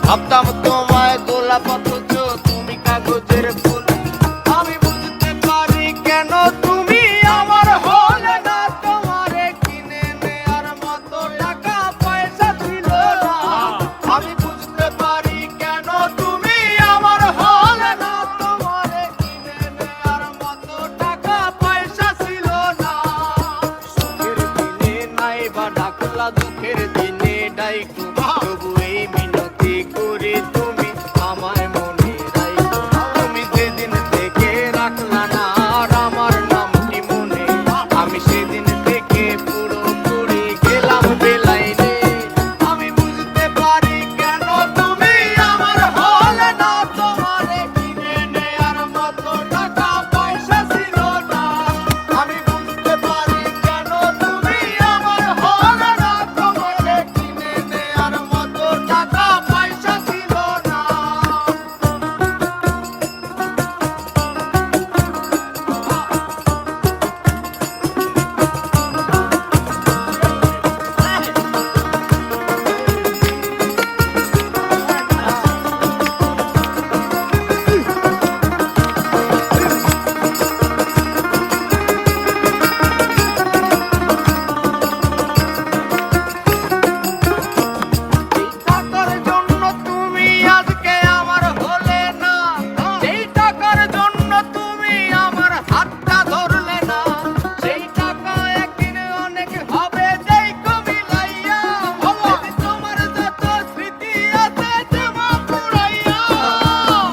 ভাবতাম তোমায় গোলাপ অথচ তুমি কাগজের ফুল। আমি বুঝতে পারি কেন তুমি আমার হলে না, তোমারে কিনে নেয়ার মতো টাকা পয়সা ছিল না। আমি বুঝতে পারি কেন তুমি আমার হলে না, তোমারে কিনে নেয়ার মতো টাকা পয়সা ছিল না। সুখের দিনে নাই বা ডাকলা, দুঃখের দিনে ডাইকো, তবু এই মিনতি করি তুমি আমায় মনে রাখো। তুমি যেদিন থেকে রাখলা না আর আমার নামটি মনে, আমি সেদিন থেকে পুরোপুরি গেলাম বেলাইনে। আমি বুঝতে পারি কেন তুমি আমার হলে না, তোমারে কিনে নেয়ার মতো টাকা পয়সা ছিল না। আমি বুঝতে পারি কেন তুমি আমার হলে না, তোমারে কিনে নেয়ার মতো টাকা পয়সা ছিল না। এই টাকার জন্য তুমি আজকে আমার হলে না, এই টাকার জন্য তুমি আমার হাতটা ধরলে না। সেই টাকা একদিন অনেক হবে যেই কবিলাইয়া, তোমার যত স্মৃতি আছে জমা পুরাইয়া।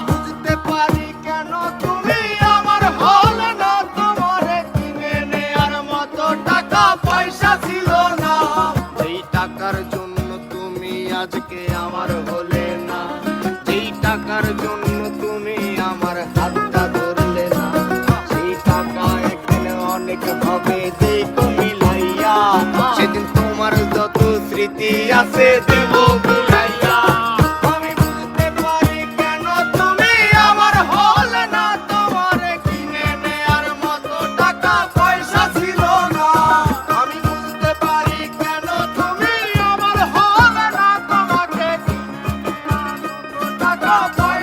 বুঝতে পারি কেন তুমি আমার হলে না, তোমারে কিনে নেয়ার মতো টাকা পয়সা ছিল না। এই টাকার জন্য তুমি আজকে আমার হলে না, যেই টাকার জন্য তুমি আমার হাতটা ধরলে না। সেই টাকা একদিন অনেক হবে যেই কমিলাইয়া, সেদিন তোমার যত স্মৃতি আছে দেব বুলাইয়া। আমি বুঝতে পারি কেন তুমি আমার হলে না, তোমারে কিনে নেয়ার মতো টাকা পয়সা ছিল না। আমি বুঝতে পারি কেন তুমি আমার হলে না, তোমাকে কিনে নেয়ার মতো টাকা পয়সা